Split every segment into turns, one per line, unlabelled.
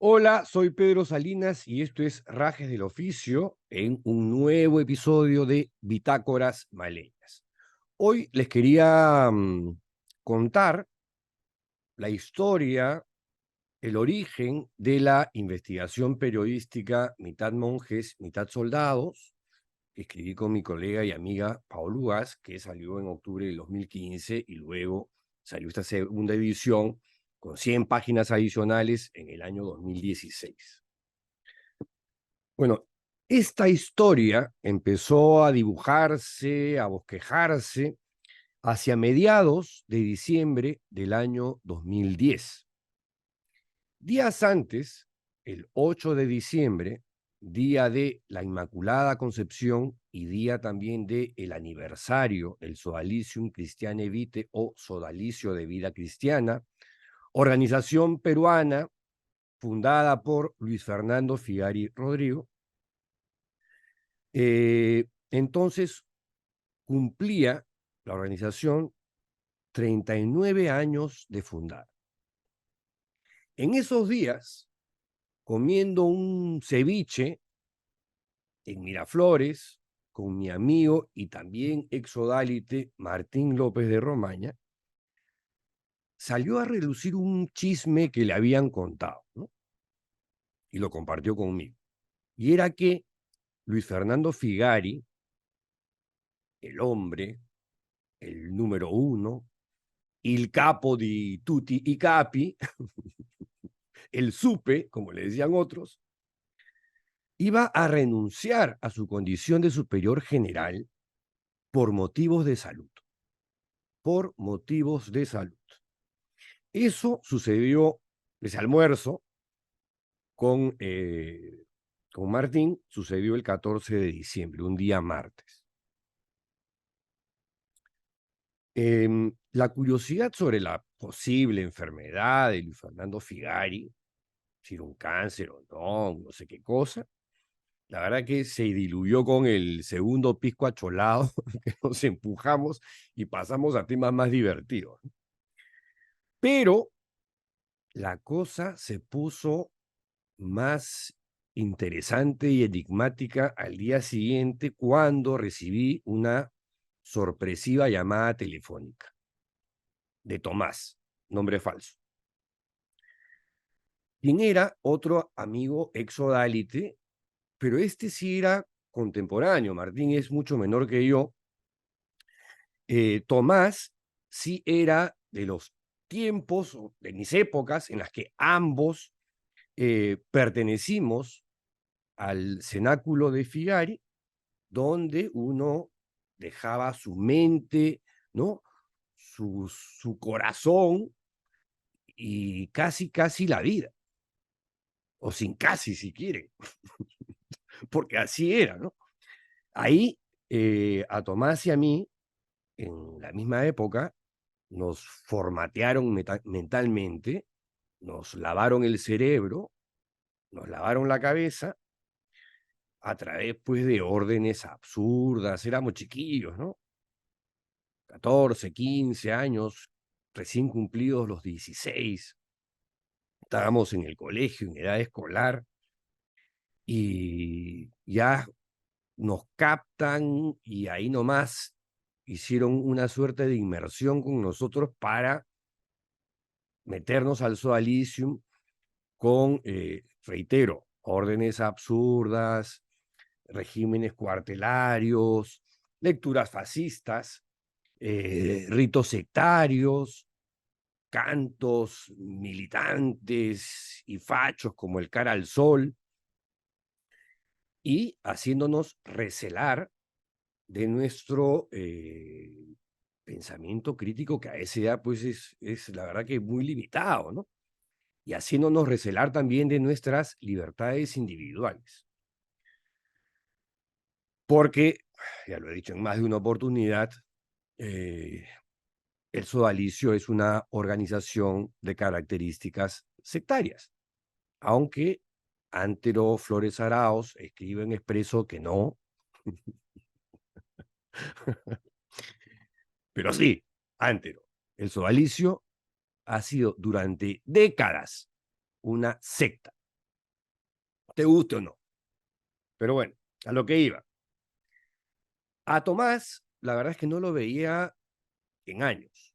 Hola, soy Pedro Salinas y esto es Rajes del Oficio en un nuevo episodio de Bitácoras Maleñas. Hoy les quería contar la historia, el origen de la investigación periodística Mitad Monjes, Mitad Soldados, que escribí con mi colega y amiga Paola Ugaz, que salió en octubre del 2015 y luego salió esta segunda edición con 100 páginas adicionales en el año 2016. Bueno, esta historia empezó a dibujarse, a bosquejarse hacia mediados de diciembre del año 2010. Días antes, el 8 de diciembre, día de la Inmaculada Concepción y día también del aniversario del Sodalicium Christiane Vitae o Sodalicio de Vida Cristiana, organización peruana fundada por Luis Fernando Figari Rodrigo. Entonces cumplía la organización 39 años de fundar. En esos días, comiendo un ceviche en Miraflores con mi amigo y también exodálite Martín López de Romaña, salió a relucir un chisme que le habían contado, ¿no? Y lo compartió conmigo. Y era que Luis Fernando Figari, el hombre, el número uno, il capo di tutti i capi, el supe, como le decían otros, iba a renunciar a su condición de superior general por motivos de salud. Por motivos de salud. Eso sucedió, ese almuerzo con Martín, sucedió el 14 de diciembre, un día martes. La curiosidad sobre la posible enfermedad de Luis Fernando Figari, si era un cáncer o no, no sé qué cosa, la verdad que se diluyó con el segundo pisco acholado que nos empujamos y pasamos a temas más divertidos. Pero la cosa se puso más interesante y enigmática al día siguiente cuando recibí una sorpresiva llamada telefónica de Tomás, nombre falso, quien era otro amigo exodálite, pero este sí era contemporáneo. Martín es mucho menor que yo. Tomás sí era de los tiempos, de mis épocas, en las que ambos pertenecimos al cenáculo de Figari, donde uno dejaba su mente, ¿no? Su corazón y casi la vida, o sin casi si quieren, porque así era, ¿no? Ahí a Tomás y a mí, en la misma época, nos formatearon mentalmente, nos lavaron el cerebro, nos lavaron la cabeza a través, pues, de órdenes absurdas. Éramos chiquillos, ¿no? 14, 15 años, recién cumplidos los 16. Estábamos en el colegio, en edad escolar, y ya nos captan y ahí nomás hicieron una suerte de inmersión con nosotros para meternos al Sodalicium con, reitero, órdenes absurdas, regímenes cuartelarios, lecturas fascistas, ritos sectarios, cantos militantes y fachos como el Cara al Sol, y haciéndonos recelar de nuestro pensamiento crítico, que a esa edad pues es la verdad que muy limitado, ¿no? Y haciéndonos recelar también de nuestras libertades individuales. Porque, ya lo he dicho en más de una oportunidad, eh, el Sodalicio es una organización de características sectarias, aunque Antero Flores Araos escribe en Expreso que no, pero sí, Antero. El Sodalicio ha sido durante décadas una secta, te guste o no. Pero bueno, a lo que iba. A Tomás, la verdad es que no lo veía en años.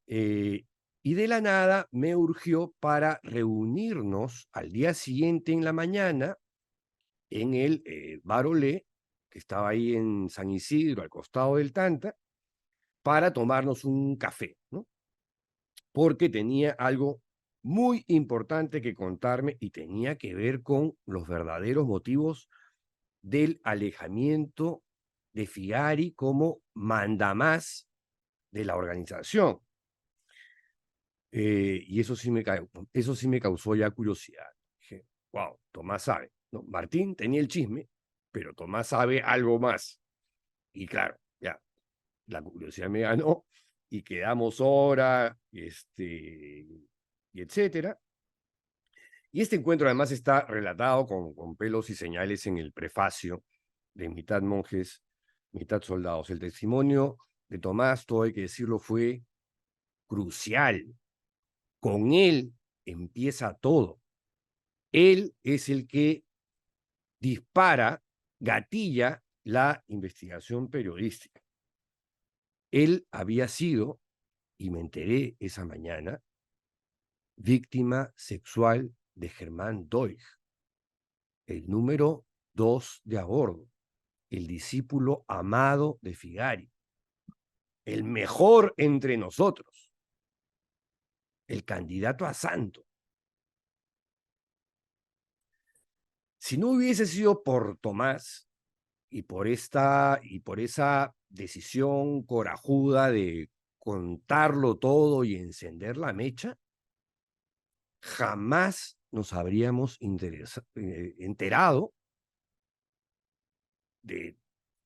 Y de la nada me urgió para reunirnos al día siguiente en la mañana en el Bar Olé, que estaba ahí en San Isidro, al costado del Tanta, para tomarnos un café, ¿no? Porque tenía algo muy importante que contarme y tenía que ver con los verdaderos motivos del alejamiento de Figari como mandamás de la organización. Y eso sí me causó ya curiosidad. Dije, wow, Tomás sabe, ¿no? Martín tenía el chisme, pero Tomás sabe algo más. Y claro, ya, la curiosidad me ganó y quedamos hora, y etcétera. Y este encuentro además está relatado con pelos y señales en el prefacio de Mitad Monjes, Mitad Soldados. El testimonio de Tomás, todo hay que decirlo, fue crucial. Con él empieza todo. Él es el que dispara, gatilla la investigación periodística. Él había sido, y me enteré esa mañana, víctima sexual de Germán Doig, el número 2 de a bordo, el discípulo amado de Figari, el mejor entre nosotros, el candidato a santo. Si no hubiese sido por Tomás y por esa decisión corajuda de contarlo todo y encender la mecha, jamás nos habríamos enterado de,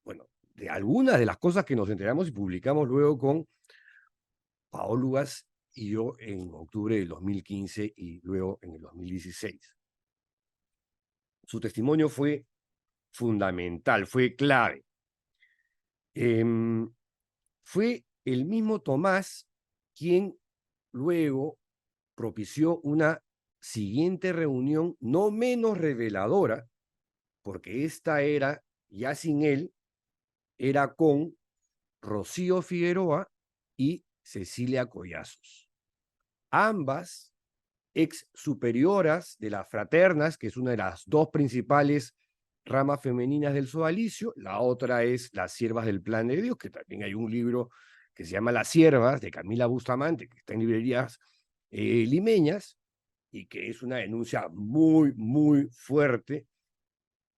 bueno, de algunas de las cosas que nos enteramos y publicamos luego con Paolo Lugas y yo en octubre del 2015 y luego en el 2016. Su testimonio fue fundamental, fue clave. Fue el mismo Tomás quien luego propició una siguiente reunión no menos reveladora, porque esta era, ya sin él, era con Rocío Figueroa y Cecilia Collazos. Ambas ex superioras de las fraternas, que es una de las dos principales ramas femeninas del sodalicio. La otra es Las Siervas del Plan de Dios, que también hay un libro que se llama Las Siervas, de Camila Bustamante, que está en librerías limeñas, y que es una denuncia muy, muy fuerte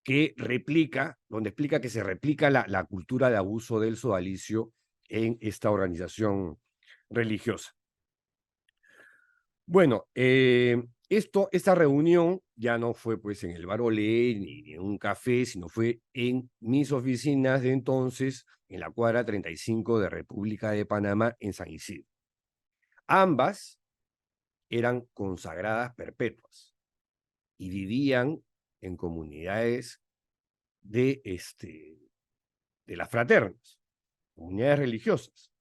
donde explica que se replica la cultura de abuso del sodalicio en esta organización religiosa. Bueno, esta reunión ya no fue pues en el Bar Olé ni en un café, sino fue en mis oficinas de entonces, en la cuadra 35 de República de Panamá, en San Isidro. Ambas eran consagradas perpetuas y vivían en comunidades de las fraternas, comunidades religiosas.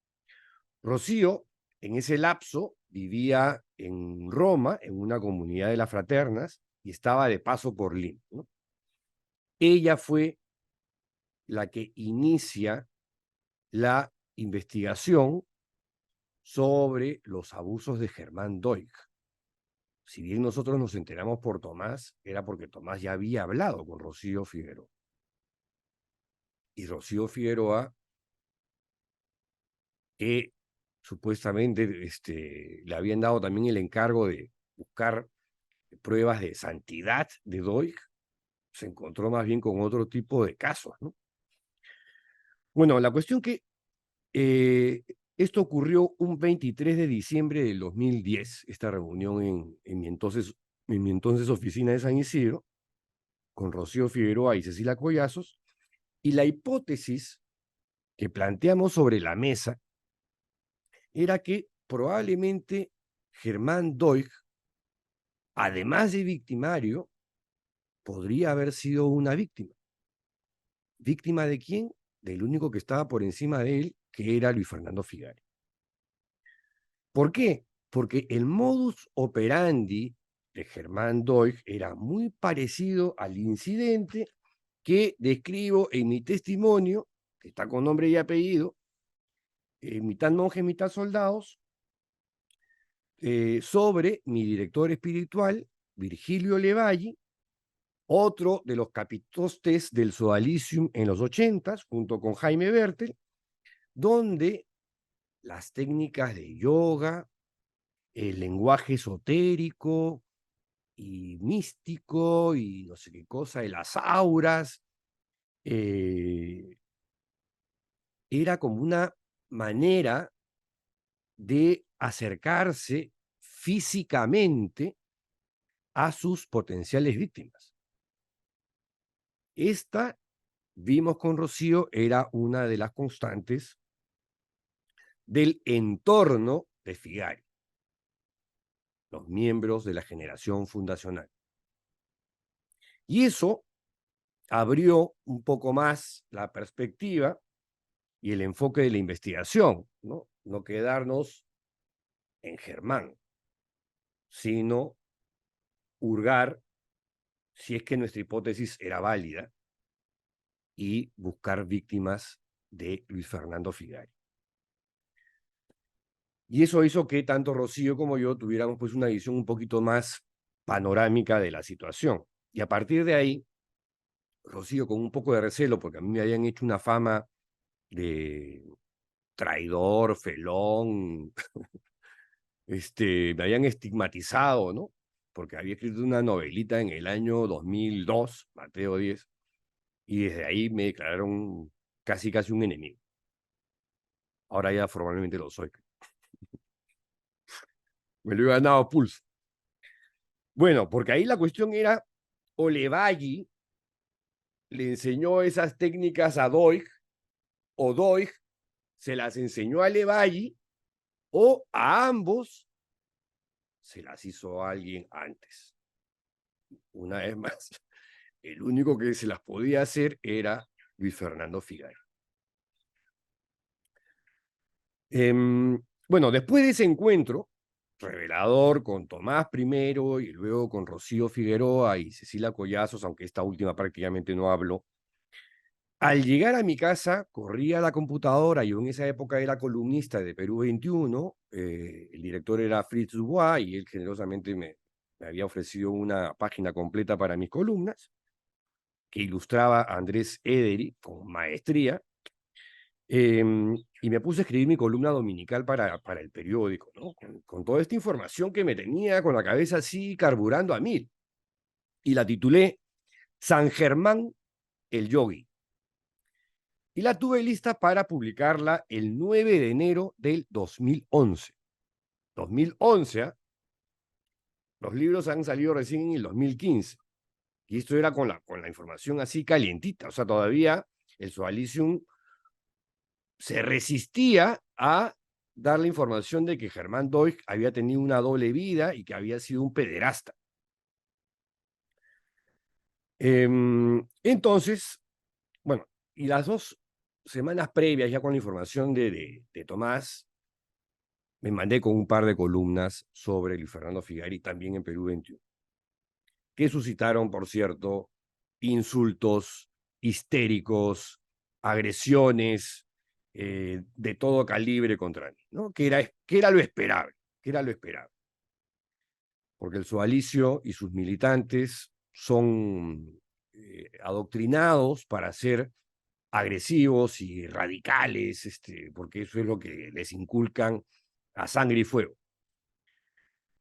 Rocío, en ese lapso, vivía en Roma, en una comunidad de las fraternas, y estaba de paso por Lima, ¿no? Ella fue la que inicia la investigación sobre los abusos de Germán Doig. Si bien nosotros nos enteramos por Tomás, era porque Tomás ya había hablado con Rocío Figueroa. Y Rocío Figueroa, que supuestamente le habían dado también el encargo de buscar pruebas de santidad de Doig, se encontró más bien con otro tipo de casos, ¿no? Bueno, la cuestión que esto ocurrió un 23 de diciembre del 2010, esta reunión en mi entonces oficina de San Isidro, con Rocío Figueroa y Cecilia Collazos, y la hipótesis que planteamos sobre la mesa era que probablemente Germán Doig, además de victimario, podría haber sido una víctima. ¿Víctima de quién? Del único que estaba por encima de él, que era Luis Fernando Figari. ¿Por qué? Porque el modus operandi de Germán Doig era muy parecido al incidente que describo en mi testimonio, que está con nombre y apellido, mitad monjes, mitad soldados, sobre mi director espiritual, Virgilio Levalli, otro de los capitostes del Sodalicium en los 80s, junto con Jaime Bertel, donde las técnicas de yoga, el lenguaje esotérico y místico y no sé qué cosa, de las auras, era como una manera de acercarse físicamente a sus potenciales víctimas. Esta, vimos con Rocío, era una de las constantes del entorno de Figari, los miembros de la generación fundacional. Y eso abrió un poco más la perspectiva y el enfoque de la investigación, ¿no? No quedarnos en Germán, sino hurgar si es que nuestra hipótesis era válida y buscar víctimas de Luis Fernando Figari. Y eso hizo que tanto Rocío como yo tuviéramos pues una visión un poquito más panorámica de la situación. Y a partir de ahí, Rocío con un poco de recelo, porque a mí me habían hecho una fama de traidor, felón, me habían estigmatizado, ¿no? Porque había escrito una novelita en el año 2002, Mateo 10, y desde ahí me declararon casi un enemigo. Ahora ya formalmente lo soy. Me lo he ganado a pulso. Bueno, porque ahí la cuestión era, Olevalli le enseñó esas técnicas a Doig, o Doig se las enseñó a Olevalli, o a ambos se las hizo a alguien antes. Una vez más, el único que se las podía hacer era Luis Fernando Figari. Bueno, después de ese encuentro revelador con Tomás primero y luego con Rocío Figueroa y Cecilia Collazos, aunque esta última prácticamente no habló, al llegar a mi casa, corría a la computadora, yo en esa época era columnista de Perú 21, el director era Fritz Dubois y él generosamente me había ofrecido una página completa para mis columnas, que ilustraba a Andrés Ederi con maestría, y me puse a escribir mi columna dominical para el periódico, ¿no? Con toda esta información que me tenía con la cabeza así carburando a mil. Y la titulé San Germán el Yogi. Y la tuve lista para publicarla el 9 de enero del 2011. 2011, ¿eh? Los libros han salido recién en el 2015. Y esto era con la información así calientita. O sea, todavía el Sodalicium se resistía a dar la información de que Germán Doig había tenido una doble vida y que había sido un pederasta. Entonces, bueno, y las 2 semanas previas, ya con la información de Tomás, me mandé con un par de columnas sobre Luis Fernando Figari, también en Perú 21, que suscitaron, por cierto, insultos histéricos, agresiones de todo calibre contra mí, ¿no? Que era lo esperable, porque el Sodalicio y sus militantes son adoctrinados para ser agresivos y radicales, porque eso es lo que les inculcan a sangre y fuego.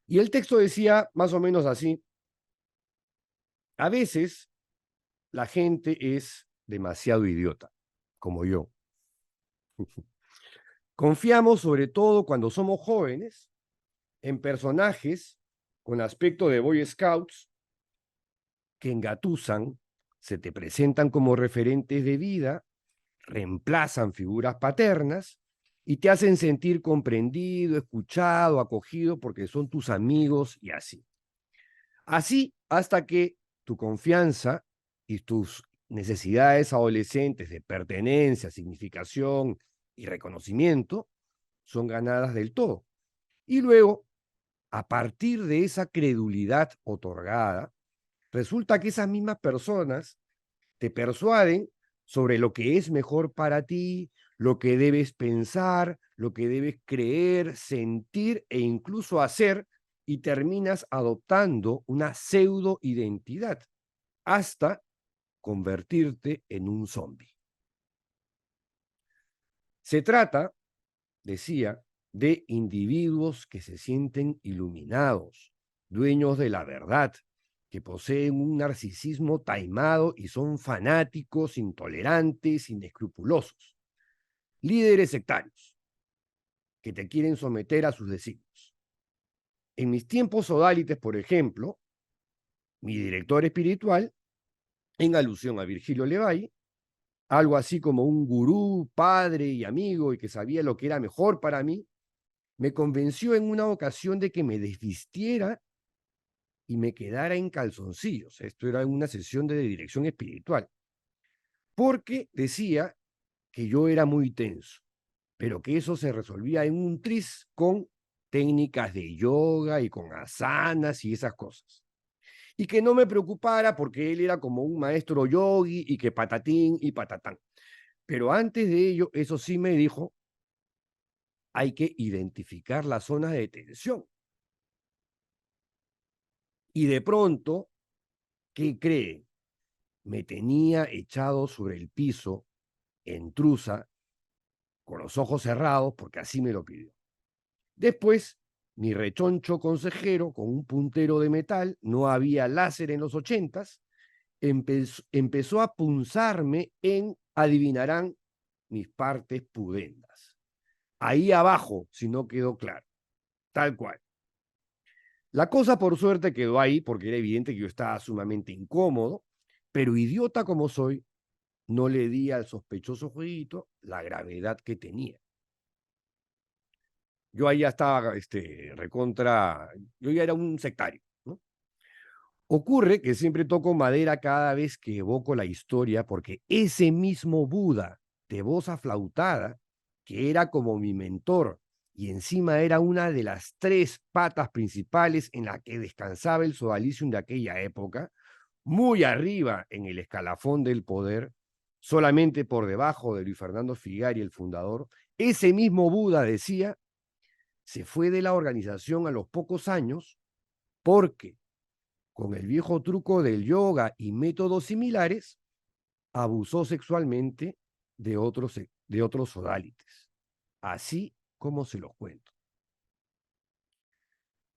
Y el texto decía más o menos así: a veces la gente es demasiado idiota, como yo. Confiamos, sobre todo cuando somos jóvenes, en personajes con aspecto de Boy Scouts que engatusan, se te presentan como referentes de vida, reemplazan figuras paternas y te hacen sentir comprendido, escuchado, acogido porque son tus amigos y así. Así hasta que tu confianza y tus necesidades adolescentes de pertenencia, significación y reconocimiento son ganadas del todo. Y luego A partir de esa credulidad otorgada, resulta que esas mismas personas te persuaden sobre lo que es mejor para ti, lo que debes pensar, lo que debes creer, sentir e incluso hacer, y terminas adoptando una pseudo identidad hasta convertirte en un zombie. Se trata, decía, de individuos que se sienten iluminados, dueños de la verdad, que poseen un narcisismo taimado y son fanáticos, intolerantes, inescrupulosos, líderes sectarios, que te quieren someter a sus designios. En mis tiempos odálites, por ejemplo, mi director espiritual, en alusión a Virgilio Levay, algo así como un gurú, padre y amigo y que sabía lo que era mejor para mí, me convenció en una ocasión de que me desvistiera y me quedara en calzoncillos. Esto era una sesión de dirección espiritual, porque decía que yo era muy tenso, pero que eso se resolvía en un tris con técnicas de yoga y con asanas y esas cosas. Y que no me preocupara porque él era como un maestro yogi y que patatín y patatán. Pero antes de ello, eso sí me dijo, hay que identificar las zonas de tensión. Y de pronto, ¿qué creen? Me tenía echado sobre el piso, en truza, con los ojos cerrados, porque así me lo pidió. Después, mi rechoncho consejero, con un puntero de metal, no había láser en los 80s, empezó a punzarme en, adivinarán, mis partes pudendas. Ahí abajo, si no quedó claro, tal cual. La cosa, por suerte, quedó ahí, porque era evidente que yo estaba sumamente incómodo, pero idiota como soy, no le di al sospechoso jueguito la gravedad que tenía. Yo ahí ya estaba recontra, yo ya era un sectario, ¿no? Ocurre que siempre toco madera cada vez que evoco la historia, porque ese mismo Buda de voz aflautada, que era como mi mentor y encima era una de las tres patas principales en la que descansaba el sodalicium de aquella época, muy arriba en el escalafón del poder, solamente por debajo de Luis Fernando Figari, el fundador, ese mismo Buda decía, se fue de la organización a los pocos años porque, con el viejo truco del yoga y métodos similares, abusó sexualmente de otros sodalites. Así como se los cuento.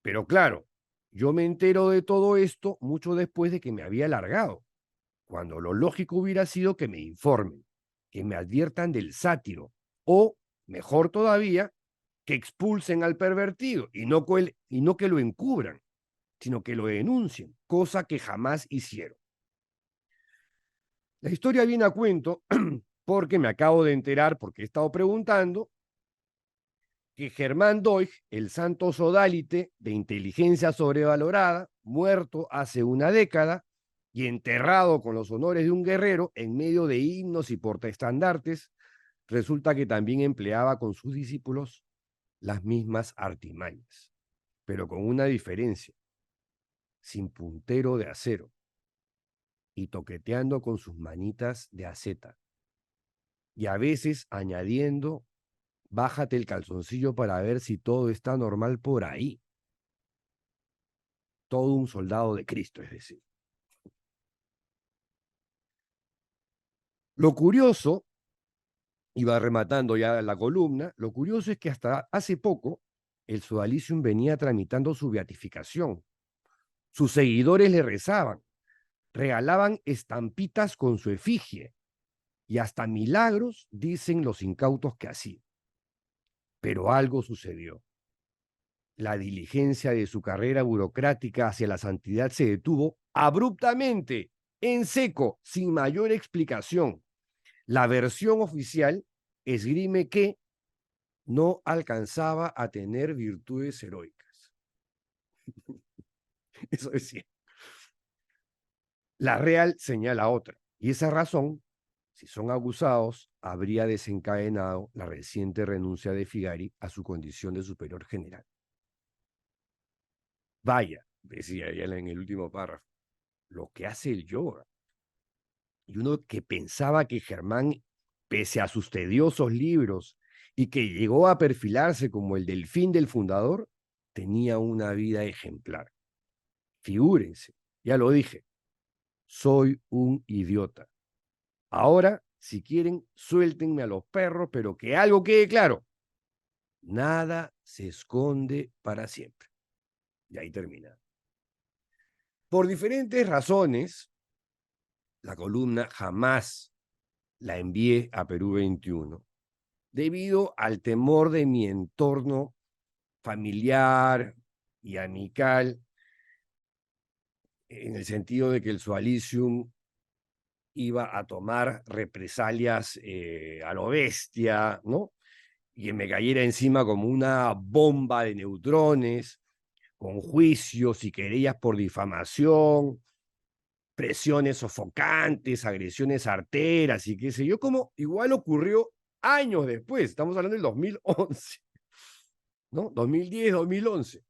Pero claro, yo me entero de todo esto mucho después de que me había largado, cuando lo lógico hubiera sido que me informen, que me adviertan del sátiro, o, mejor todavía, que expulsen al pervertido y no que lo encubran, sino que lo denuncien, cosa que jamás hicieron. La historia viene a cuento porque me acabo de enterar, porque he estado preguntando, que Germán Doig, el santo sodálite de inteligencia sobrevalorada, muerto hace una década y enterrado con los honores de un guerrero en medio de himnos y portaestandartes, resulta que también empleaba con sus discípulos las mismas artimañas, pero con una diferencia: sin puntero de acero y toqueteando con sus manitas de aceta, y a veces añadiendo, bájate el calzoncillo para ver si todo está normal por ahí. Todo un soldado de Cristo, es decir. Lo curioso, iba rematando ya la columna, lo curioso es que hasta hace poco el sodalicium venía tramitando su beatificación. Sus seguidores le rezaban, regalaban estampitas con su efigie y hasta milagros, dicen los incautos que hacía. Pero algo sucedió. La diligencia de su carrera burocrática hacia la santidad se detuvo abruptamente, en seco, sin mayor explicación. La versión oficial esgrime que no alcanzaba a tener virtudes heroicas. Eso decía. La real señala otra, y esa razón, si son abusados, habría desencadenado la reciente renuncia de Figari a su condición de superior general. Vaya, decía ella en el último párrafo, lo que hace el yoga. Y uno que pensaba que Germán, pese a sus tediosos libros y que llegó a perfilarse como el delfín del fundador, tenía una vida ejemplar. Figúrense, ya lo dije, soy un idiota. Ahora, si quieren, suéltenme a los perros, pero que algo quede claro. Nada se esconde para siempre. Y ahí termina. Por diferentes razones, la columna jamás la envié a Perú 21, debido al temor de mi entorno familiar y amical, en el sentido de que el Sualicium iba a tomar represalias a lo bestia, ¿no? Y que me cayera encima como una bomba de neutrones, con juicios y querellas por difamación, presiones sofocantes, agresiones arteras y qué sé yo, como igual ocurrió años después, estamos hablando del 2011, ¿no? 2010, 2011.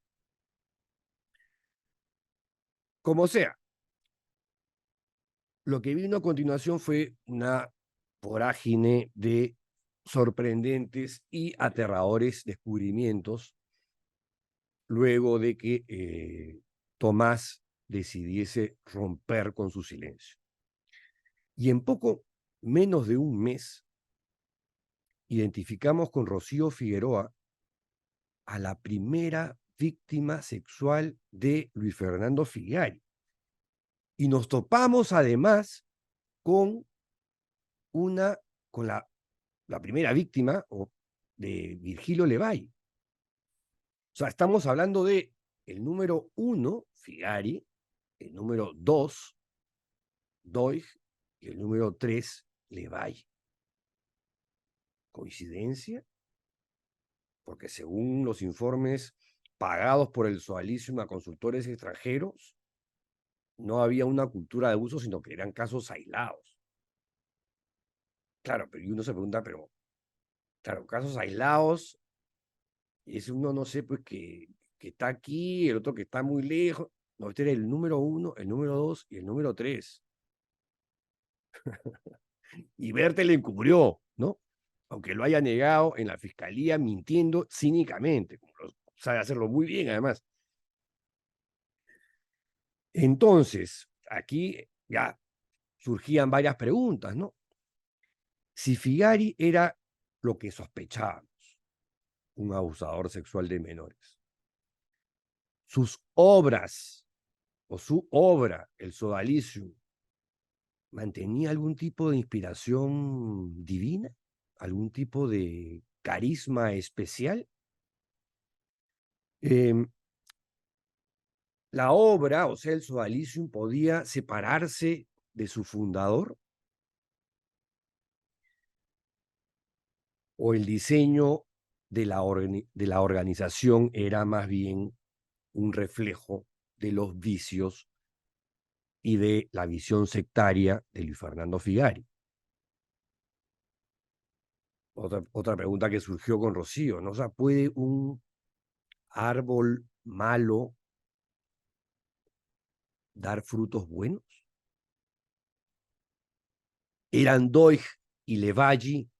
Como sea, lo que vino a continuación fue una vorágine de sorprendentes y aterradores descubrimientos luego de que Tomás decidiese romper con su silencio. Y en poco menos de un mes, identificamos con Rocío Figueroa a la primera víctima sexual de Luis Fernando Figari. Y nos topamos además con una, con la primera víctima de Virgilio Levay. O sea, estamos hablando de el número 1, Figari, el número 2, Doig, y el número 3, Levay. ¿Coincidencia? Porque según los informes pagados por el Soalicium a consultores extranjeros, no había una cultura de abuso, sino que eran casos aislados. Claro, pero uno se pregunta, pero, claro, casos aislados, y es uno, no sé, pues que está aquí, el otro que está muy lejos. No, este era el número 1, el número 2 y el número 3. Y Berta le encubrió, ¿no? Aunque lo haya negado en la fiscalía mintiendo cínicamente, como sabe hacerlo muy bien además. Entonces, aquí ya surgían varias preguntas, ¿no? Si Figari era lo que sospechábamos, un abusador sexual de menores, sus obras o su obra, el Sodalicium, mantenía algún tipo de inspiración divina, algún tipo de carisma especial. Eh, la obra, o sea, el Sodalicium, podía separarse de su fundador, o el diseño de la organización era más bien un reflejo de los vicios y de la visión sectaria de Luis Fernando Figari. Otra pregunta que surgió con Rocío, ¿no? O sea, ¿puede un árbol malo dar frutos buenos? ¿Eran Doig y Levalli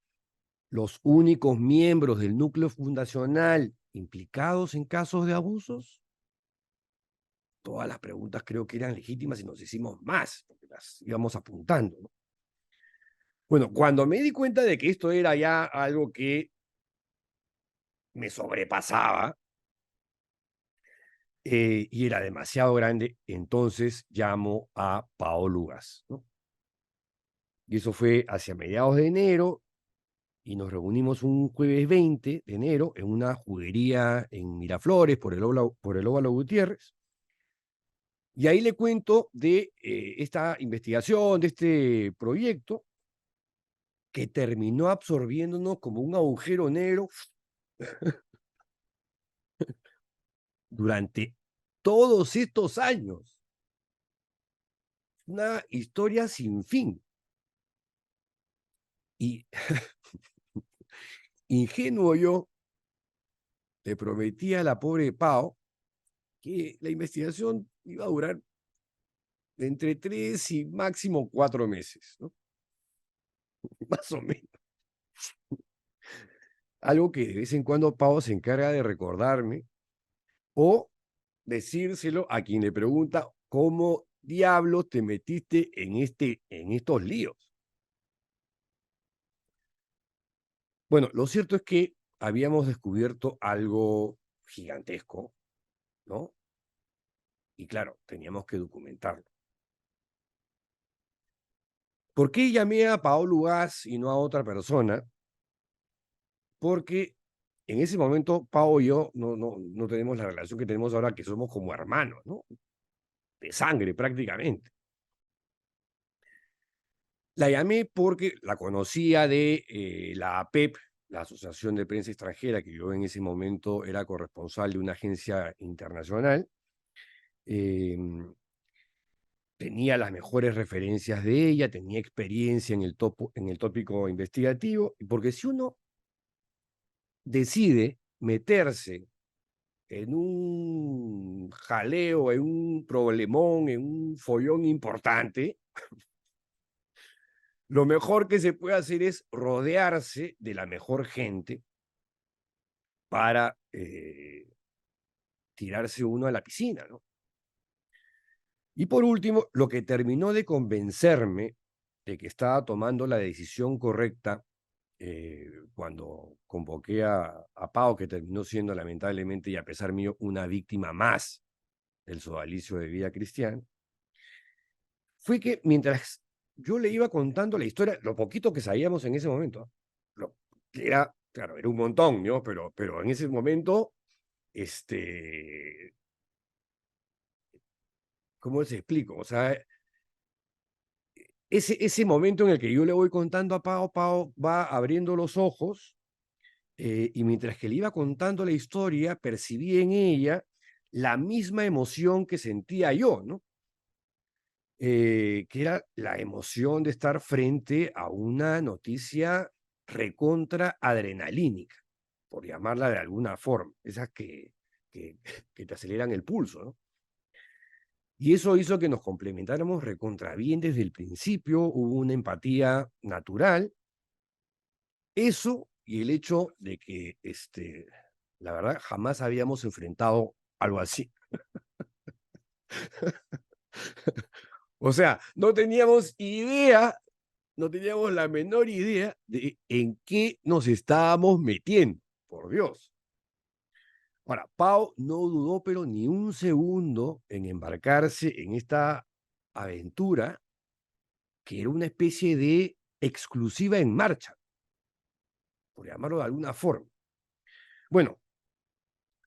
los únicos miembros del núcleo fundacional implicados en casos de abusos? Todas las preguntas creo que eran legítimas y nos hicimos más, porque las íbamos apuntando, ¿no? Bueno, cuando me di cuenta de que esto era ya algo que me sobrepasaba y era demasiado grande, entonces llamo a Paolo Lugas, ¿no? Y eso fue hacia mediados de enero, y nos reunimos un jueves 20 de enero en una juguería en Miraflores, por el Óvalo Gutiérrez. Y ahí le cuento de esta investigación, de este proyecto, que terminó absorbiéndonos como un agujero negro durante todos estos años. Una historia sin fin. Y ingenuo yo, le prometí a la pobre Pau que la investigación iba a durar entre 3 y máximo 4 meses, ¿no? Más o menos. Algo que de vez en cuando Pau se encarga de recordarme o decírselo a quien le pregunta cómo diablos te metiste en estos líos. Bueno, lo cierto es que habíamos descubierto algo gigantesco, ¿no? Y claro, teníamos que documentarlo. ¿Por qué llamé a Paolo Gas y no a otra persona? Porque en ese momento Pau y yo no tenemos la relación que tenemos ahora, que somos como hermanos, ¿no? De sangre prácticamente. La llamé porque la conocía de la APEP, la Asociación de Prensa Extranjera, que yo en ese momento era corresponsal de una agencia internacional. Tenía las mejores referencias de ella, tenía experiencia en el tópico investigativo, porque si uno decide meterse en un jaleo, en un problemón, en un follón importante, lo mejor que se puede hacer es rodearse de la mejor gente para tirarse uno a la piscina, ¿no? Y por último, lo que terminó de convencerme de que estaba tomando la decisión correcta cuando convoqué a Pau, que terminó siendo lamentablemente y a pesar mío una víctima más del sodalicio de vida cristiana, fue que mientras yo le iba contando la historia, lo poquito que sabíamos en ese momento, que era, claro, era un montón, ¿no? Pero en ese momento, este, ¿cómo les explico? O sea, ese momento en el que yo le voy contando a Pau, Pau va abriendo los ojos y mientras que le iba contando la historia, percibí en ella la misma emoción que sentía yo, ¿no? Que era la emoción de estar frente a una noticia recontra adrenalínica, por llamarla de alguna forma, esas que, que te aceleran el pulso, ¿no? Y eso hizo que nos complementáramos recontra bien desde el principio, hubo una empatía natural. Eso y el hecho de que, la verdad, jamás habíamos enfrentado algo así. O sea, no teníamos la menor idea de en qué nos estábamos metiendo, por Dios. Ahora, Pau no dudó, pero ni un segundo en embarcarse en esta aventura, que era una especie de exclusiva en marcha, por llamarlo de alguna forma. Bueno,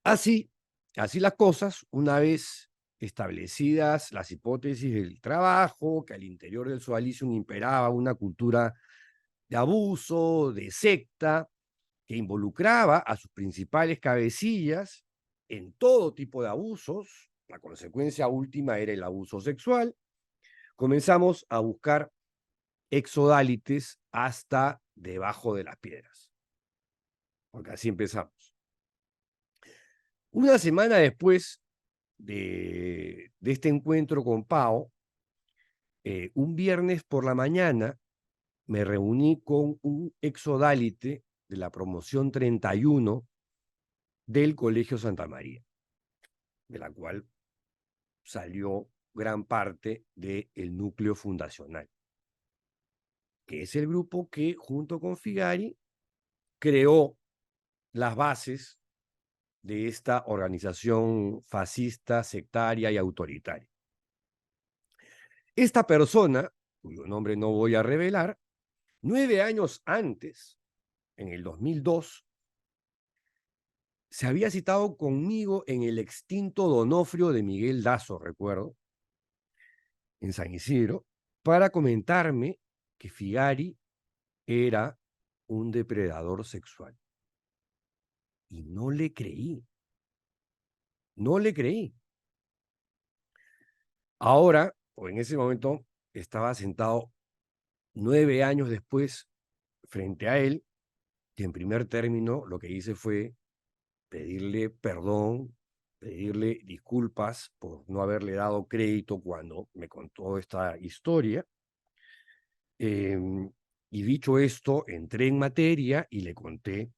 así, así las cosas, una vez establecidas las hipótesis del trabajo, que al interior del Sodalicium imperaba una cultura de abuso, de secta, que involucraba a sus principales cabecillas en todo tipo de abusos, la consecuencia última era el abuso sexual, comenzamos a buscar exodálites hasta debajo de las piedras, porque así empezamos. Una semana después de este encuentro con Pau, un viernes por la mañana me reuní con un exodálite de la promoción 31 del Colegio Santa María, de la cual salió gran parte del núcleo fundacional, que es el grupo que junto con Figari creó las bases de esta organización fascista, sectaria y autoritaria. Esta persona, cuyo nombre no voy a revelar, 9 años antes, en el 2002, se había citado conmigo en el extinto Donofrio de Miguel Dazo, recuerdo, en San Isidro, para comentarme que Figari era un depredador sexual. Y no le creí, no le creí. Ahora, o en ese momento, estaba sentado 9 años después frente a él, y en primer término lo que hice fue pedirle perdón pedirle disculpas por no haberle dado crédito cuando me contó esta historia. Y dicho esto, entré en materia y le conté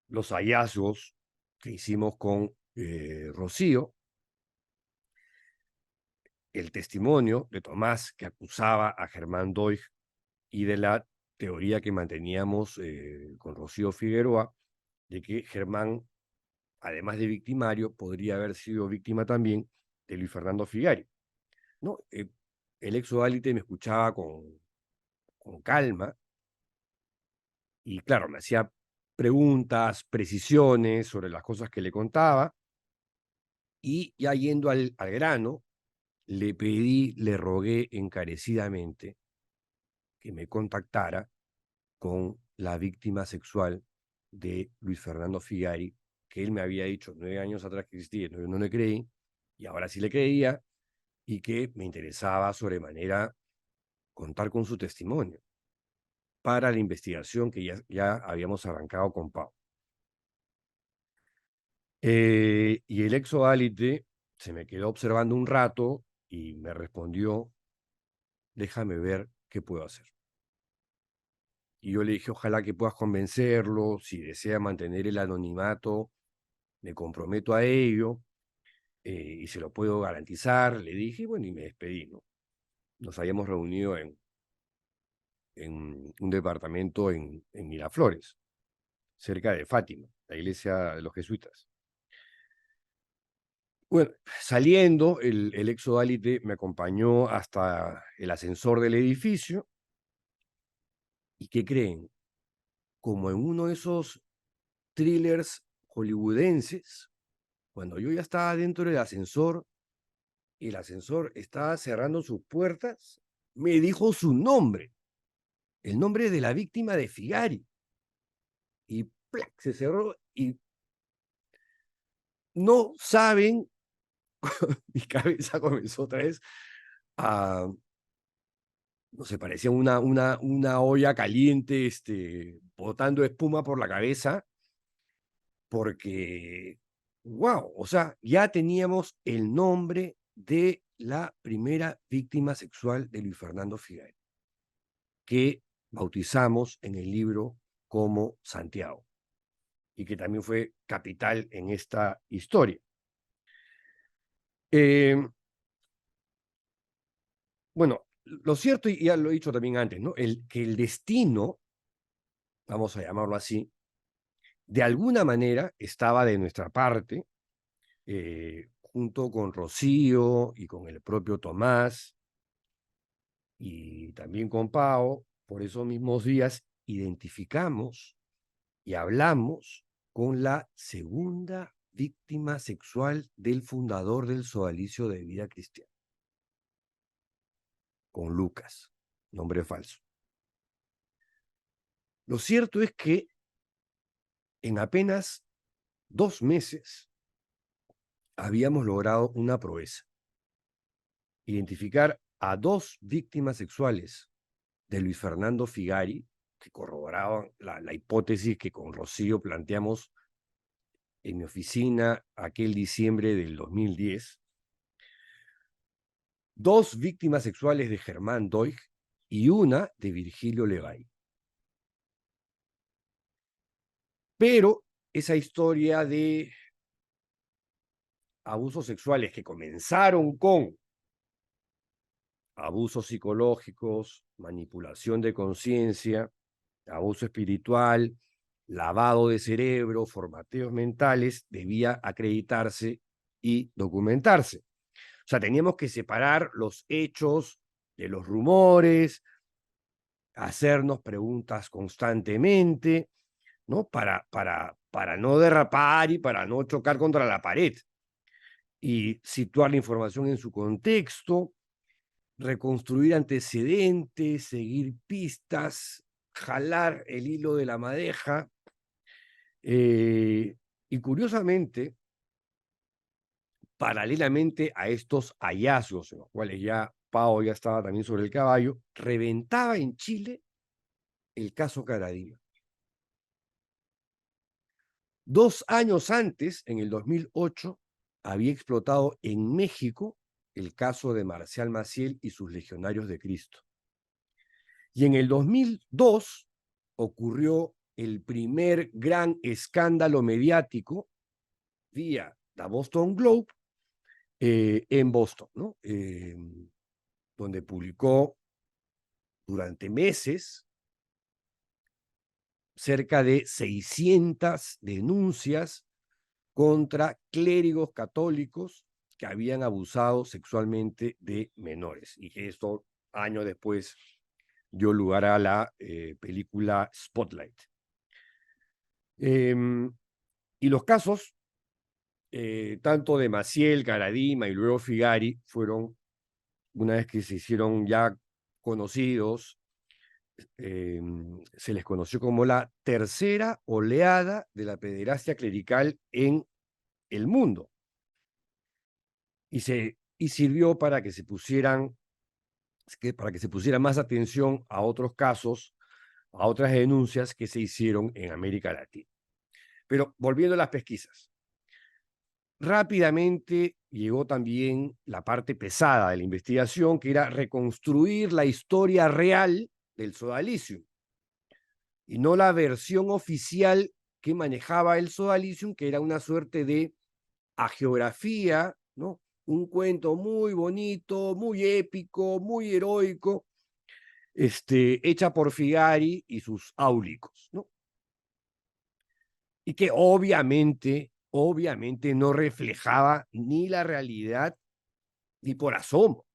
los hallazgos que hicimos con Rocío, el testimonio de Tomás que acusaba a Germán Doig y de la teoría que manteníamos con Rocío Figueroa de que Germán, además de victimario, podría haber sido víctima también de Luis Fernando Figari, ¿no? El ex Odálite me escuchaba con calma y, claro, me hacía preguntas, precisiones sobre las cosas que le contaba, y ya yendo al grano, le pedí, le rogué encarecidamente que me contactara con la víctima sexual de Luis Fernando Figari, que él me había dicho 9 años atrás que existía, yo no le creí, y ahora sí le creía, y que me interesaba sobremanera contar con su testimonio para la investigación que ya habíamos arrancado con Pau. Y el ex Odálite se me quedó observando un rato y me respondió: déjame ver qué puedo hacer. Y yo le dije: ojalá que puedas convencerlo, si desea mantener el anonimato, me comprometo a ello, y se lo puedo garantizar, le dije, y bueno, y me despedí, ¿no? Nos habíamos reunido en un departamento en Miraflores, cerca de Fátima, la iglesia de los jesuitas. Bueno, saliendo, el ex Odálite me acompañó hasta el ascensor del edificio, y ¿qué creen? Como en uno de esos thrillers hollywoodenses, cuando yo ya estaba dentro del ascensor y el ascensor estaba cerrando sus puertas, me dijo su nombre, el nombre de la víctima de Figari, y ¡plac! Se cerró, y no saben, mi cabeza comenzó otra vez a, no sé, parecía una olla caliente, botando espuma por la cabeza, porque, wow, o sea, ya teníamos el nombre de la primera víctima sexual de Luis Fernando Figari, que bautizamos en el libro como Santiago, y que también fue capital en esta historia. Bueno, lo cierto, y ya lo he dicho también antes, ¿no? Que el destino, vamos a llamarlo así, de alguna manera estaba de nuestra parte, junto con Rocío y con el propio Tomás y también con Pau. Por esos mismos días identificamos y hablamos con la segunda víctima sexual del fundador del Sodalicio de Vida Cristiana, con Lucas, nombre falso. Lo cierto es que en apenas 2 meses habíamos logrado una proeza: identificar a 2 víctimas sexuales de Luis Fernando Figari, que corroboraban la hipótesis que con Rocío planteamos en mi oficina aquel diciembre del 2010, 2 víctimas sexuales de Germán Doig y una de Virgilio Levay. Pero esa historia de abusos sexuales que comenzaron con abusos psicológicos, manipulación de conciencia, abuso espiritual, lavado de cerebro, formateos mentales, debía acreditarse y documentarse. O sea, teníamos que separar los hechos de los rumores, hacernos preguntas constantemente, ¿no? Para no derrapar y para no chocar contra la pared, y situar la información en su contexto, reconstruir antecedentes, seguir pistas, jalar el hilo de la madeja. Y curiosamente, paralelamente a estos hallazgos, en los cuales ya Pau ya estaba también sobre el caballo, reventaba en Chile el caso Caradima. 2 años antes, en el 2008, había explotado en México el caso de Marcial Maciel y sus Legionarios de Cristo. Y en el 2002 ocurrió el primer gran escándalo mediático vía la Boston Globe en Boston, ¿no? Donde publicó durante meses cerca de 600 denuncias contra clérigos católicos que habían abusado sexualmente de menores. Y que esto, años después, dio lugar a la película Spotlight. Y los casos, tanto de Maciel, Caradima y luego Figari, fueron, una vez que se hicieron ya conocidos, se les conoció como la tercera oleada de la pederastia clerical en el mundo. Y sirvió para que se pusieran, para que se pusiera más atención a otros casos, a otras denuncias que se hicieron en América Latina. Pero volviendo a las pesquisas, rápidamente llegó también la parte pesada de la investigación, que era reconstruir la historia real del sodalicium y no la versión oficial que manejaba el sodalicium, que era una suerte de hagiografía, ¿no? Un cuento muy bonito, muy épico, muy heroico, hecha por Figari y sus áulicos, ¿no? Y que obviamente no reflejaba ni la realidad ni por asomo.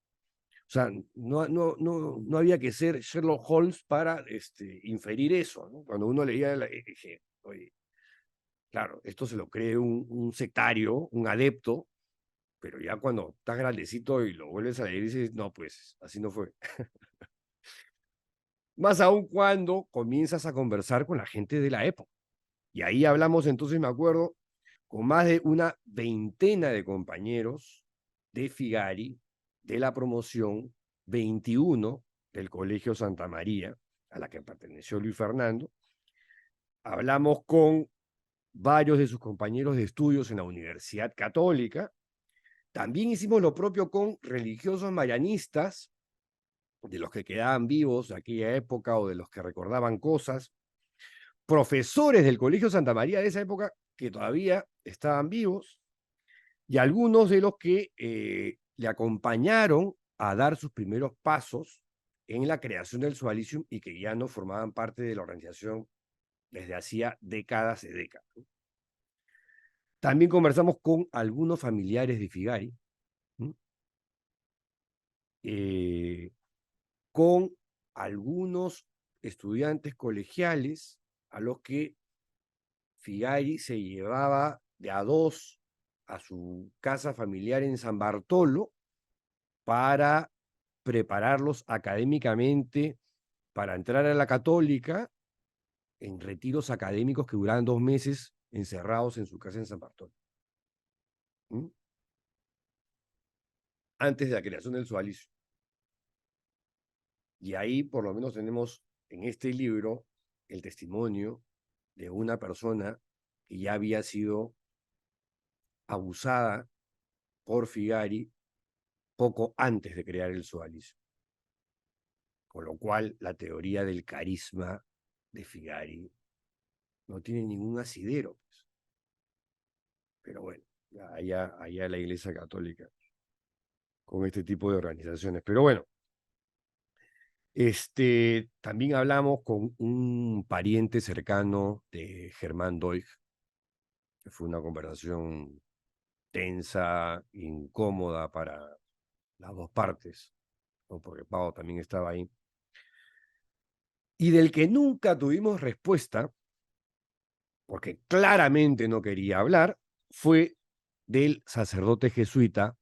O sea, no había que ser Sherlock Holmes para inferir eso, ¿no? Cuando uno leía, dije, oye, claro, esto se lo cree un sectario, un adepto, pero ya cuando estás grandecito y lo vuelves a leer, dices, no, pues así no fue. Más aún cuando comienzas a conversar con la gente de la época. Y ahí hablamos, entonces me acuerdo, con más de una veintena de compañeros de Figari, de la promoción 21 del Colegio Santa María, a la que perteneció Luis Fernando. Hablamos con varios de sus compañeros de estudios en la Universidad Católica. También hicimos lo propio con religiosos marianistas, de los que quedaban vivos de aquella época o de los que recordaban cosas, profesores del Colegio Santa María de esa época que todavía estaban vivos, y algunos de los que le acompañaron a dar sus primeros pasos en la creación del Sodalicium y que ya no formaban parte de la organización desde hacía décadas y décadas. También conversamos con algunos familiares de Figari, con algunos estudiantes colegiales a los que Figari se llevaba de a dos a su casa familiar en San Bartolo para prepararlos académicamente para entrar a la Católica en retiros académicos que duraban 2 meses encerrados en su casa en San Bartolo. Antes de la creación del Sodalicio. Y ahí por lo menos tenemos en este libro el testimonio de una persona que ya había sido abusada por Figari poco antes de crear el Sodalicio. Con lo cual la teoría del carisma de Figari no tiene ningún asidero. Pues. Pero bueno, allá la Iglesia Católica con este tipo de organizaciones. Pero bueno, también hablamos con un pariente cercano de Germán Doig, que fue una conversación tensa, incómoda para las dos partes, ¿no? Porque Pau también estaba ahí, y del que nunca tuvimos respuesta, porque claramente no quería hablar, fue del sacerdote jesuita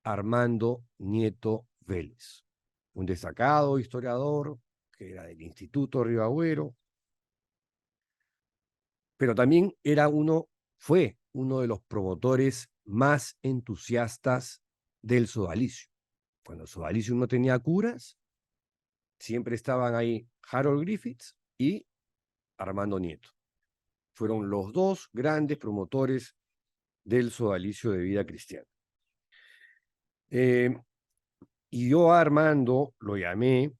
Armando Nieto Vélez, un destacado historiador que era del Instituto Río Agüero, pero también fue uno de los promotores más entusiastas del sodalicio. Cuando el sodalicio no tenía curas, siempre estaban ahí Harold Griffiths y Armando Nieto. Fueron los dos grandes promotores del sodalicio de vida cristiana. Y yo a Armando lo llamé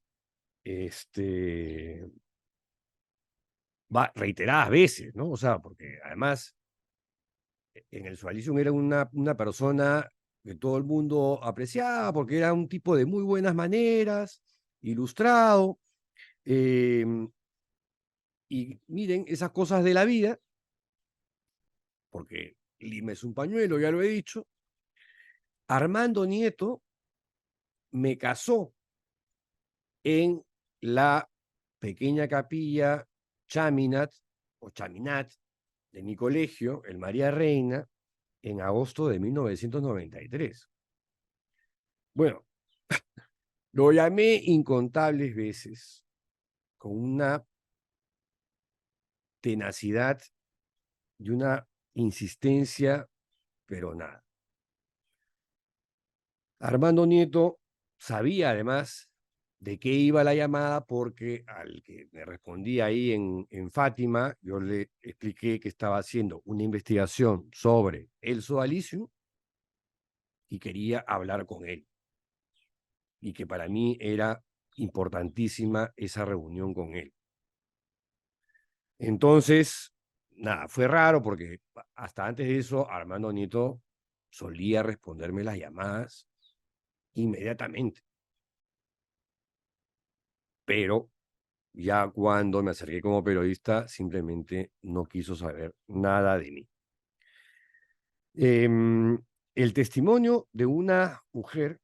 reiteradas veces, ¿no? O sea, porque además en el sodalicio era una persona que todo el mundo apreciaba porque era un tipo de muy buenas maneras, ilustrado. Y miren, esas cosas de la vida, porque Lima es un pañuelo, ya lo he dicho. Armando Nieto me casó en la pequeña capilla Chaminat o Chaminat de mi colegio, el María Reina, en agosto de 1993. Bueno, lo llamé incontables veces con una tenacidad y una insistencia, pero nada. Armando Nieto sabía además de qué iba la llamada porque al que me respondía ahí en Fátima, yo le expliqué que estaba haciendo una investigación sobre el sodalicio y quería hablar con él. Y que para mí era importantísima esa reunión con él. Entonces, nada, fue raro porque hasta antes de eso, Armando Nieto solía responderme las llamadas inmediatamente. Pero ya cuando me acerqué como periodista, simplemente no quiso saber nada de mí. El testimonio de una mujer,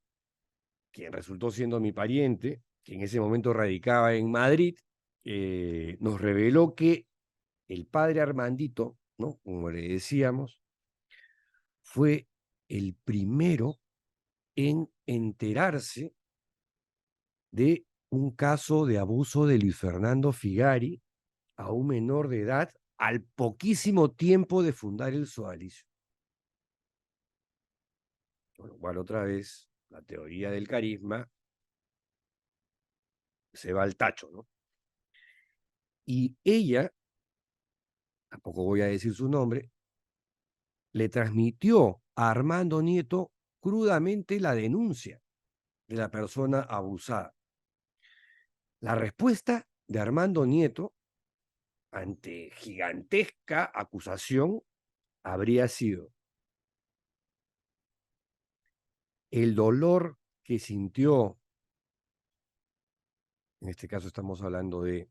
quien resultó siendo mi pariente, que en ese momento radicaba en Madrid, nos reveló que el padre Armandito, ¿no? Como le decíamos, fue el primero en enterarse de un caso de abuso de Luis Fernando Figari a un menor de edad al poquísimo tiempo de fundar el sodalicio. Con lo cual, otra vez, la teoría del carisma se va al tacho, ¿no? Y ella, tampoco voy a decir su nombre, le transmitió a Armando Nieto crudamente la denuncia de la persona abusada. La respuesta de Armando Nieto ante gigantesca acusación habría sido: el dolor que sintió, en este caso estamos hablando de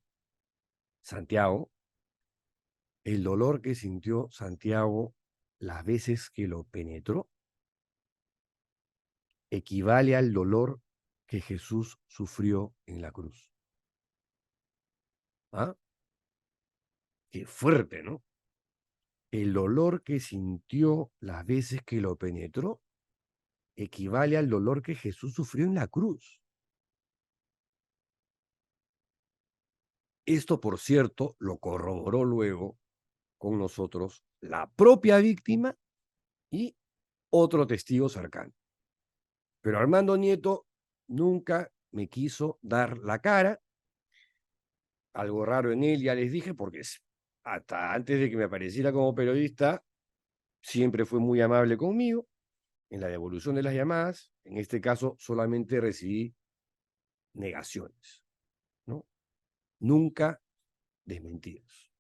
Santiago, el dolor que sintió Santiago las veces que lo penetró equivale al dolor que Jesús sufrió en la cruz. ¿Ah? Qué fuerte, ¿no? El dolor que sintió las veces que lo penetró equivale al dolor que Jesús sufrió en la cruz. Esto, por cierto, lo corroboró luego con nosotros la propia víctima y otro testigo cercano. Pero Armando Nieto nunca me quiso dar la cara. Algo raro en él, ya les dije, porque hasta antes de que me apareciera como periodista, siempre fue muy amable conmigo en la devolución de las llamadas. En este caso, solamente recibí negaciones, ¿no? Nunca desmentidos.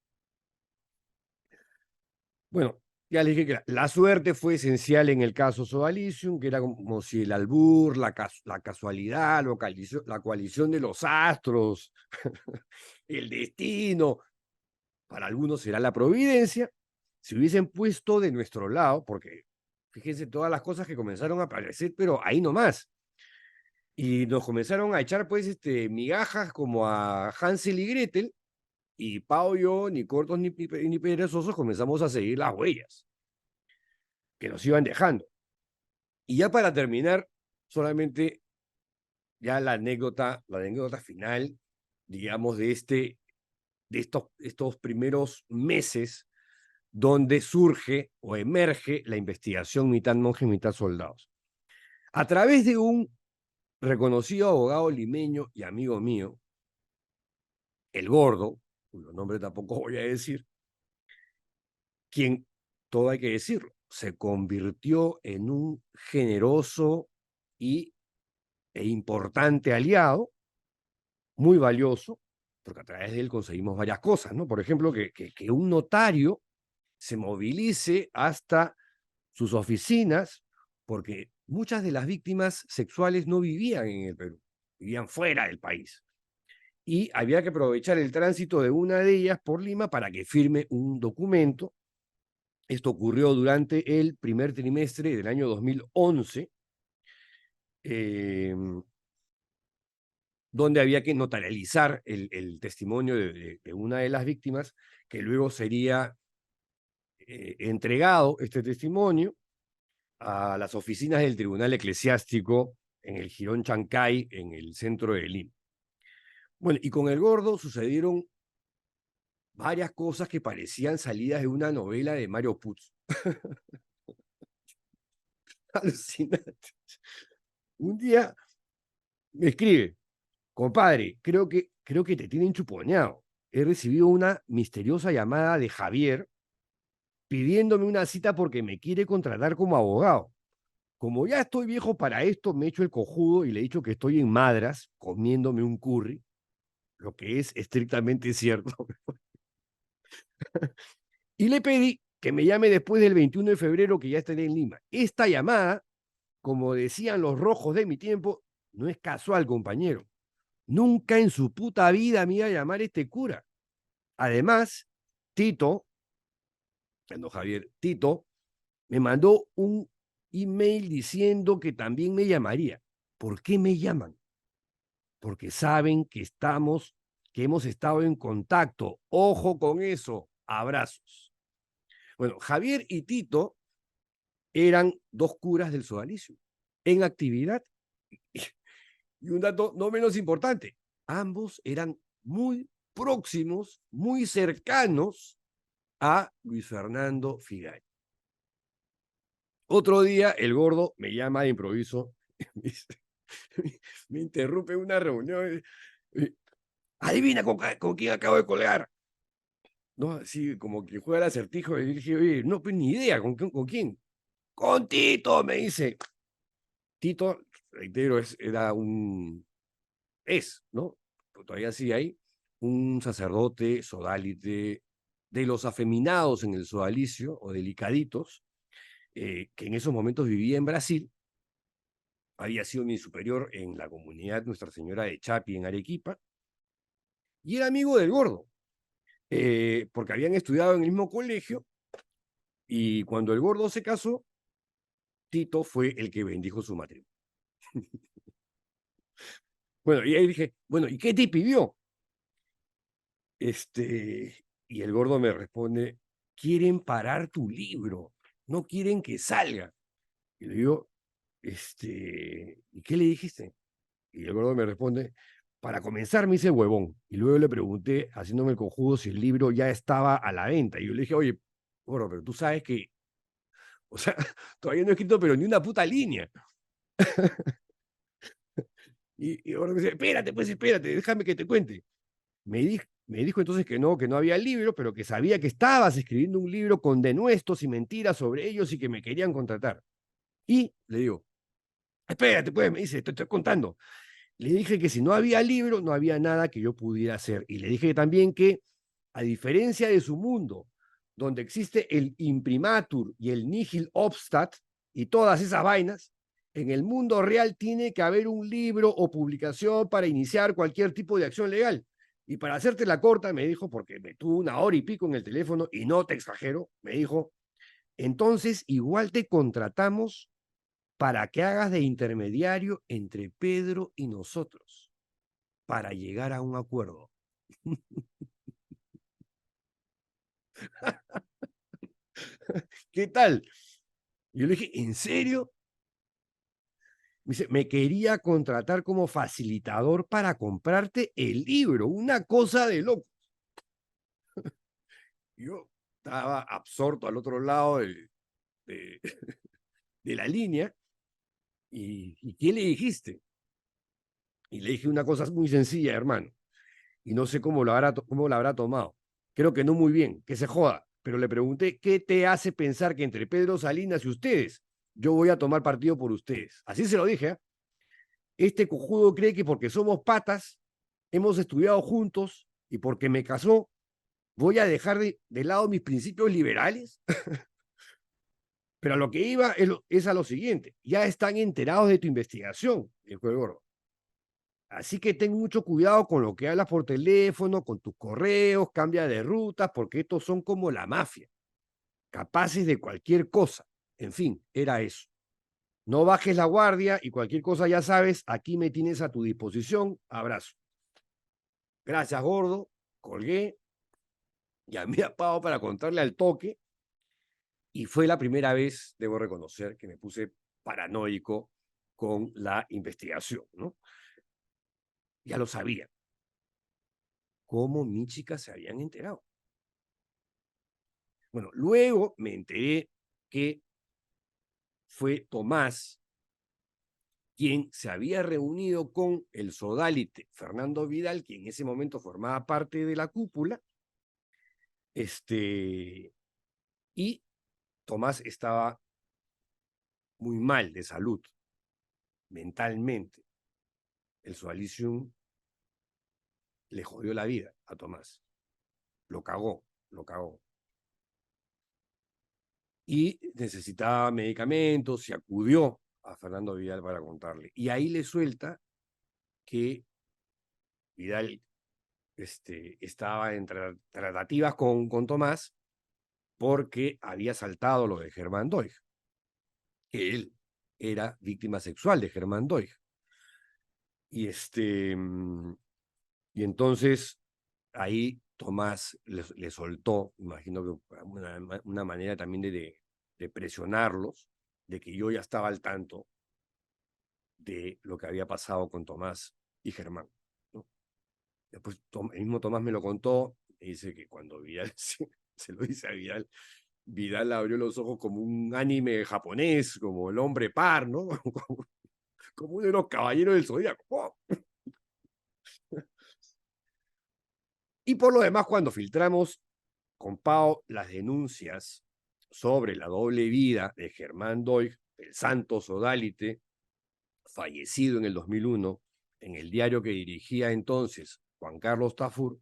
Bueno, ya les dije que la suerte fue esencial en el caso Sodalicium, que era como si el albur, la casualidad, la coalición de los astros, el destino, para algunos será la providencia, se hubiesen puesto de nuestro lado, porque fíjense todas las cosas que comenzaron a aparecer, pero ahí nomás. Y nos comenzaron a echar pues migajas como a Hansel y Gretel, y Pau y yo, ni cortos ni perezosos, comenzamos a seguir las huellas que nos iban dejando. Y ya para terminar, solamente ya la anécdota final, digamos, de estos primeros meses donde surge o emerge la investigación mitad monjes, mitad soldados. A través de un reconocido abogado limeño y amigo mío, el Gordo, cuyo nombre tampoco voy a decir, quien, todo hay que decirlo, se convirtió en un generoso e importante aliado, muy valioso, porque a través de él conseguimos varias cosas, ¿no? Por ejemplo, que un notario se movilice hasta sus oficinas, porque muchas de las víctimas sexuales no vivían en el Perú, vivían fuera del país. Y había que aprovechar el tránsito de una de ellas por Lima para que firme un documento. Esto ocurrió durante el primer trimestre del año 2011, donde había que notarializar el testimonio de una de las víctimas, que luego sería entregado este testimonio a las oficinas del Tribunal Eclesiástico en el Jirón Chancay, en el centro de Lima. Bueno, y con el gordo sucedieron varias cosas que parecían salidas de una novela de Mario Puzo. Alucinante. Un día me escribe: compadre, creo que te tienen chuponeado. He recibido una misteriosa llamada de Javier pidiéndome una cita porque me quiere contratar como abogado. Como ya estoy viejo para esto, me echo el cojudo y le he dicho que estoy en Madras comiéndome un curry, lo que es estrictamente cierto. Y le pedí que me llame después del 21 de febrero, que ya estaré en Lima. Esta llamada, como decían los rojos de mi tiempo, no es casual, compañero. Nunca en su puta vida me iba a llamar este cura. Además, Tito, no Javier, Tito, me mandó un email diciendo que también me llamaría. ¿Por qué me llaman? Porque saben que hemos estado en contacto. Ojo con eso. Abrazos. Bueno, Javier y Tito eran dos curas del sodalicio en actividad. Y un dato no menos importante, ambos eran muy próximos, muy cercanos a Luis Fernando Figay. Otro día el gordo me llama de improviso, me interrumpe una reunión. Adivina con quién acabo de colgar. No, así como que juega el acertijo. Y dije, oye, no, pues ni idea, ¿con quién? Con Tito, me dice. Tito, reitero, ¿no? Todavía sigue ahí, un sacerdote sodalite de los afeminados en el sodalicio, o delicaditos, que en esos momentos vivía en Brasil. Había sido mi superior en la comunidad Nuestra Señora de Chapi, en Arequipa, y era amigo del gordo, porque habían estudiado en el mismo colegio, y cuando el gordo se casó, Tito fue el que bendijo su matrimonio. Bueno, y ahí dije, bueno, ¿y qué te pidió? Y el gordo me responde: quieren parar tu libro, no quieren que salga. Y le digo, ¿y qué le dijiste? Y el gordo me responde: para comenzar me hice huevón. Y luego le pregunté, haciéndome el cojudo, si el libro ya estaba a la venta. Y yo le dije, oye, gordo, pero tú sabes que, o sea, todavía no he escrito, pero ni una puta línea. Y el gordo me dice, espérate, pues espérate, déjame que te cuente. Me dijo entonces que no había libro, pero que sabía que estabas escribiendo un libro con denuestos y mentiras sobre ellos y que me querían contratar. Y le digo, espérate, pues, me dice, te estoy contando. Le dije que si no había libro, no había nada que yo pudiera hacer. Y le dije también que, a diferencia de su mundo, donde existe el imprimatur y el nihil obstat y todas esas vainas, en el mundo real tiene que haber un libro o publicación para iniciar cualquier tipo de acción legal. Y para hacerte la corta, me dijo, porque me tuvo una hora y pico en el teléfono, y no te exagero, me dijo, entonces igual te contratamos para que hagas de intermediario entre Pedro y nosotros, para llegar a un acuerdo. ¿Qué tal? Yo le dije, ¿en serio? Me dice, me quería contratar como facilitador para comprarte el libro, una cosa de loco. Yo estaba absorto al otro lado de, de la línea. ¿Y qué le dijiste? Y le dije una cosa muy sencilla, hermano. Y no sé cómo lo habrá tomado. Creo que no muy bien, que se joda. pero le pregunté, ¿qué te hace pensar que entre Pedro Salinas y ustedes, yo voy a tomar partido por ustedes? Así se lo dije, ¿eh? Este cojudo cree que porque somos patas, hemos estudiado juntos y porque me casó, voy a dejar de lado mis principios liberales. Pero a lo que iba es a lo siguiente, ya están enterados de tu investigación, dijo el gordo. Así que ten mucho cuidado con lo que hablas por teléfono, con tus correos, cambia de rutas, porque estos son como la mafia, capaces de cualquier cosa. En fin, era eso. No bajes la guardia y cualquier cosa ya sabes, aquí me tienes a tu disposición. Abrazo. Gracias, gordo. Colgué, llamé a Pau para contarle al toque y fue la primera vez, debo reconocer, que me puse paranoico con la investigación, ¿no? Ya lo sabía. ¿Cómo mi chica se habían enterado? Bueno, luego me enteré que fue Tomás quien se había reunido con el sodálite Fernando Vidal, que en ese momento formaba parte de la cúpula, y Tomás estaba muy mal de salud, mentalmente. El sodalicium le jodió la vida a Tomás. Lo cagó, lo cagó. Y necesitaba medicamentos y acudió a Fernando Vidal para contarle. Y ahí le suelta que Vidal estaba en tratativas con Tomás porque había saltado lo de Germán Doig, que él era víctima sexual de Germán Doig. Y, y entonces ahí Tomás le soltó, imagino que una manera también de presionarlos, de que yo ya estaba al tanto de lo que había pasado con Tomás y Germán, ¿no? Después el mismo Tomás me lo contó, y dice que cuando Vidal se lo dice a Vidal, Vidal abrió los ojos como un anime japonés, como el hombre par, ¿no? Como uno de los caballeros del zodíaco. ¡Oh! Y por lo demás, cuando filtramos con Pau las denuncias sobre la doble vida de Germán Doig, el santo sodálite, fallecido en el 2001, en el diario que dirigía entonces Juan Carlos Tafur,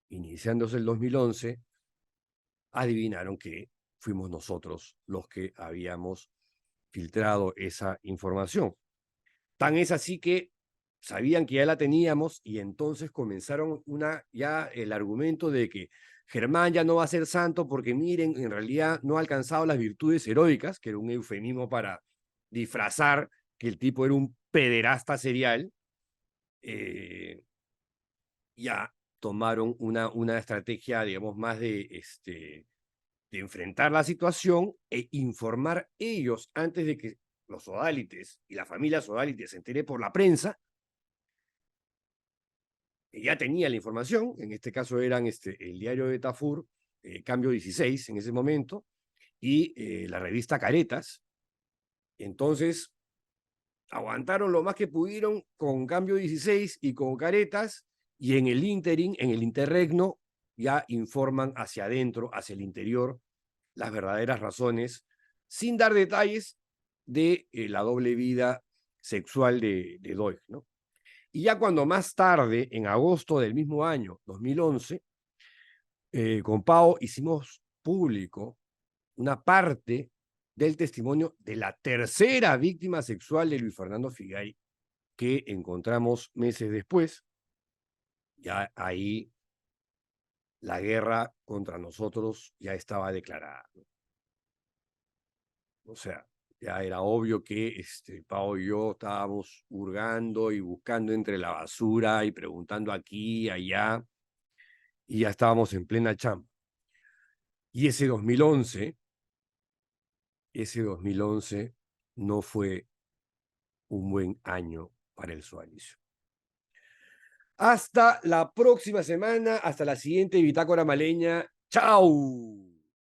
iniciándose el 2011, adivinaron que fuimos nosotros los que habíamos filtrado esa información. Tan es así que sabían que ya la teníamos y entonces comenzaron ya el argumento de que Germán ya no va a ser santo porque miren, en realidad no ha alcanzado las virtudes heroicas, que era un eufemismo para disfrazar que el tipo era un pederasta serial. Ya tomaron una estrategia, digamos, más de enfrentar la situación e informar ellos antes de que los sodálites y la familia sodálites se entere por la prensa, que ya tenía la información, en este caso eran el diario de Tafur, Cambio 16 en ese momento, y la revista Caretas. Entonces, aguantaron lo más que pudieron con Cambio 16 y con Caretas, y en el ínterin, en el interregno, ya informan hacia adentro, hacia el interior, las verdaderas razones, sin dar detalles de la doble vida sexual de Doig, ¿no? Y ya cuando más tarde, en agosto del mismo año, 2011, con Pau hicimos público una parte del testimonio de la tercera víctima sexual de Luis Fernando Figay, que encontramos meses después. Ya ahí la guerra contra nosotros ya estaba declarada, ¿no? O sea, ya era obvio que Pau y yo estábamos hurgando y buscando entre la basura y preguntando aquí y allá, y ya estábamos en plena chamba. Y ese 2011 no fue un buen año para el Suárez. Hasta la próxima semana, hasta la siguiente Bitácora Maleña. ¡Chao!